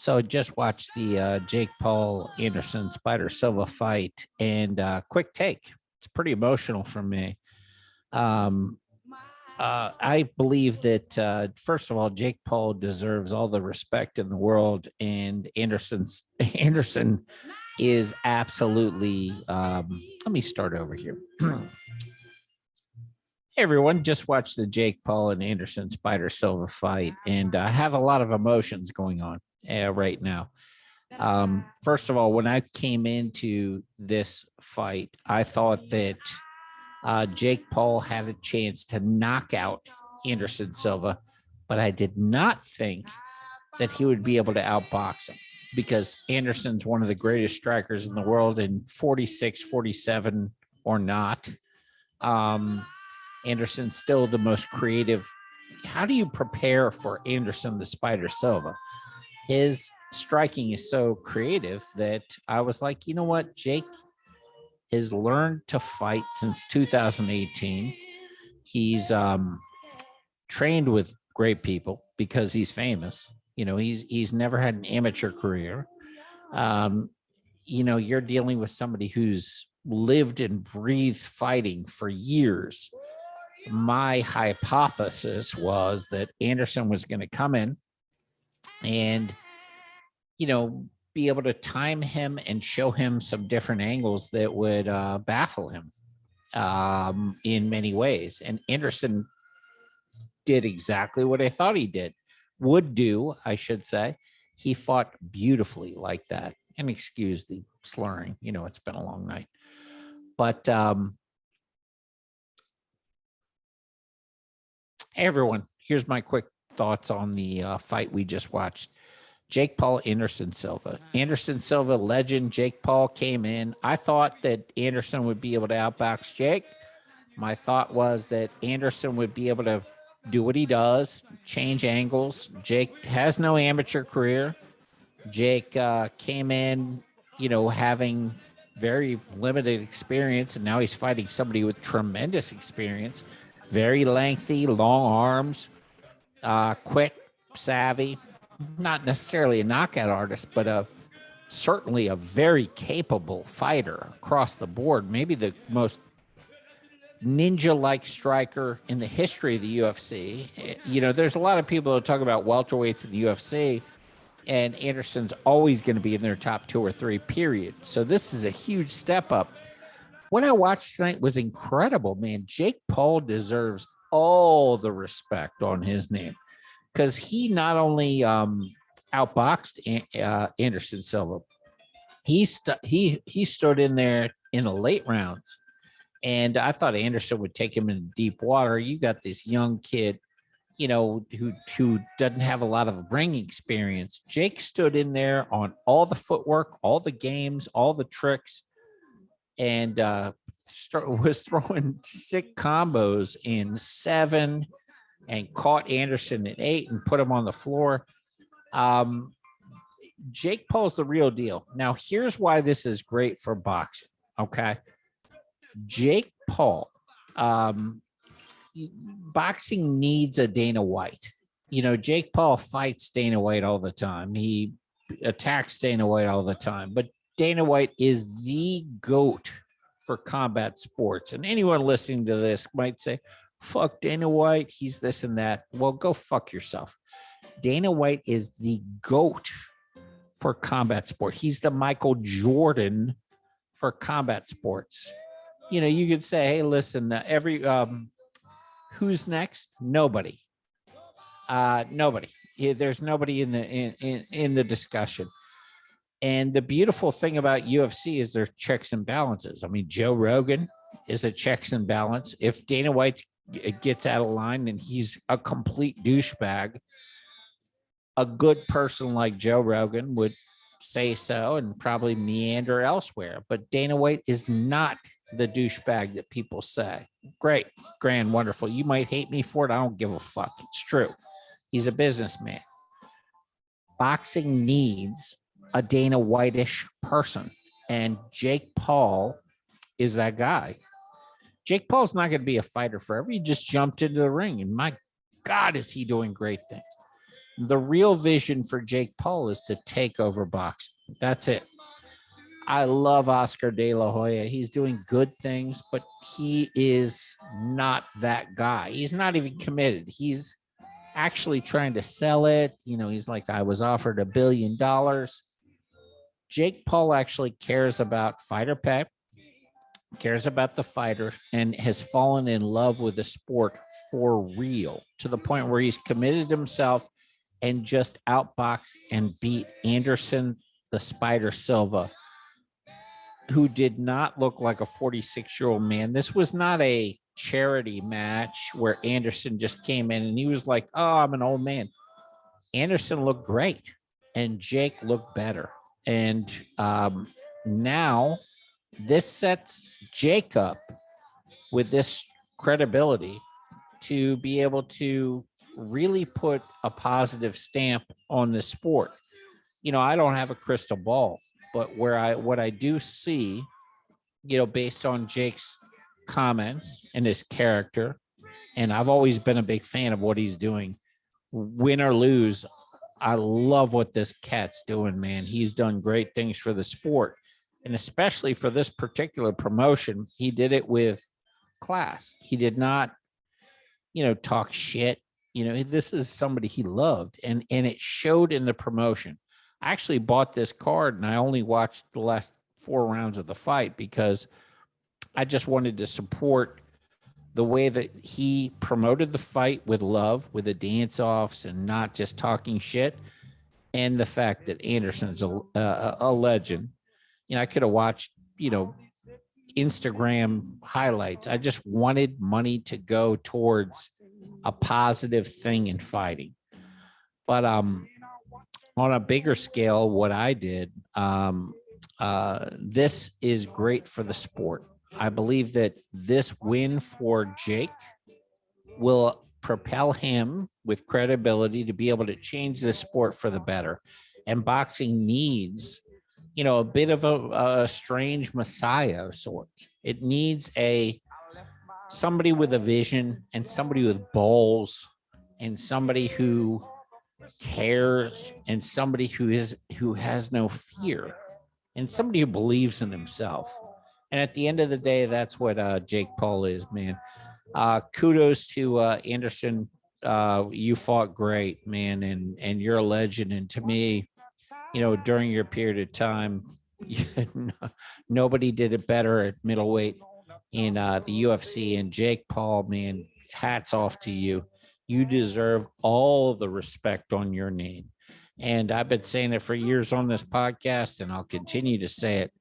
So I just watched the Jake Paul Anderson Spider Silva fight, and quick take. It's pretty emotional for me. Um, I believe that first of all, Jake Paul deserves all the respect in the world, and Anderson is absolutely. Let me start over here. Hey everyone, just watched the Jake Paul and Anderson Spider Silva fight, and I have a lot of emotions going on right now. First of all, when I came into this fight, I thought that Jake Paul had a chance to knock out Anderson Silva, but I did not think that he would be able to outbox him because Anderson's one of the greatest strikers in the world in 46, 47 or not. Anderson's still the most creative. How do you prepare for Anderson the Spider Silva? His striking is so creative that I was like, you know what? Jake has learned to fight since 2018. He's trained with great people because he's famous. You know, he's never had an amateur career. You're dealing with somebody who's lived and breathed fighting for years. My hypothesis was that Anderson was going to come in and, be able to time him and show him some different angles that would baffle him in many ways. And Anderson did exactly what I thought he would do, I should say. He fought beautifully like that. And excuse the slurring, it's been a long night. But hey everyone, here's my quick thoughts on the fight we just watched. Jake Paul, Anderson Silva. Anderson Silva, legend. Jake Paul came in. I thought that Anderson would be able to outbox Jake. My thought was that Anderson would be able to do what he does, change angles. Jake has no amateur career. Jake came in, having very limited experience, and now he's fighting somebody with tremendous experience. Very lengthy, long arms, quick, savvy. Not necessarily a knockout artist, but certainly a very capable fighter across the board. Maybe the most ninja-like striker in the history of the UFC. There's a lot of people that talk about welterweights in the UFC, and Anderson's always going to be in their top 2 or 3, period. So this is a huge step up. What I watched tonight was incredible, man. Jake Paul deserves all the respect on his name, because he not only outboxed Anderson Silva, he stood in there in the late rounds, and I thought Anderson would take him into deep water. You got this young kid, who doesn't have a lot of ring experience. Jake stood in there on all the footwork, all the games, all the tricks, and was throwing sick combos in 7. And caught Anderson at 8 and put him on the floor. Jake Paul's the real deal. Now, here's why this is great for boxing, okay? Jake Paul, boxing needs a Dana White. Jake Paul fights Dana White all the time. He attacks Dana White all the time. But Dana White is the GOAT for combat sports. And anyone listening to this might say, fuck Dana White, he's this and that. Well, go fuck yourself. Dana White is the GOAT for combat sport. He's the Michael Jordan for combat sports. You could say, hey, listen, who's next? Nobody. Nobody. There's nobody in the discussion. And the beautiful thing about UFC is there's checks and balances. I mean, Joe Rogan is a checks and balance. If Dana White gets out of line and he's a complete douchebag, a good person like Joe Rogan would say so and probably meander elsewhere. But Dana White is not the douchebag that people say. Great, grand, wonderful. You might hate me for it. I don't give a fuck. It's true. He's a businessman. Boxing needs a Dana White-ish person, and Jake Paul is that guy. Jake Paul's not going to be a fighter forever. He just jumped into the ring, and my God, is he doing great things. The real vision for Jake Paul is to take over boxing. That's it. I love Oscar De La Hoya. He's doing good things, but he is not that guy. He's not even committed. He's actually trying to sell it. He's like, I was offered $1 billion. Jake Paul actually cares about fighter pay, cares about the fighter, and has fallen in love with the sport for real, to the point where he's committed himself and just outboxed and beat Anderson the Spider Silva, who did not look like a 46-year-old man. This was not a charity match where Anderson just came in and he was like, oh, I'm an old man. Anderson looked great and Jake looked better. And now this sets Jake up with this credibility to be able to really put a positive stamp on the sport. I don't have a crystal ball, but what I do see, based on Jake's comments and his character, and I've always been a big fan of what he's doing, win or lose, I love what this cat's doing, man. He's done great things for the sport, and especially for this particular promotion. He did it with class. He did not, talk shit. This is somebody he loved, and it showed in the promotion. I actually bought this card and I only watched the last 4 rounds of the fight because I just wanted to support the way that he promoted the fight with love, with the dance offs and not just talking shit. And the fact that Anderson's a legend. I could have watched, Instagram highlights. I just wanted money to go towards a positive thing in fighting. But on a bigger scale, what I did, this is great for the sport. I believe that this win for Jake will propel him with credibility to be able to change the sport for the better. And boxing needs, a bit of a strange messiah of sorts. It needs somebody with a vision and somebody with balls and somebody who cares and somebody who has no fear and somebody who believes in himself. And at the end of the day, that's what Jake Paul is, man. Kudos to Anderson. You fought great, man, and you're a legend. And to me, during your period of time, nobody did it better at middleweight in the UFC. And Jake Paul, man, hats off to you. You deserve all the respect on your name. And I've been saying it for years on this podcast, and I'll continue to say it.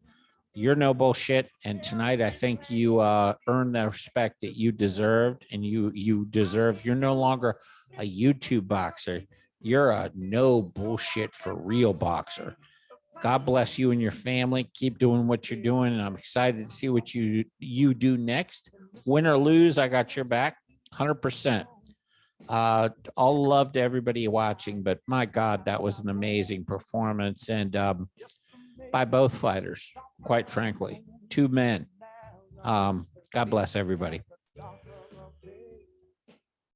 You're no bullshit. And tonight, I think you earned the respect that you deserved, and you deserve. You're no longer a YouTube boxer. You're a no bullshit for real boxer. God bless you and your family. Keep doing what you're doing, and I'm excited to see what you do next. Win or lose, I got your back, 100%. All love to everybody watching, but my God, that was an amazing performance, and by both fighters, quite frankly, 2 men. God bless everybody.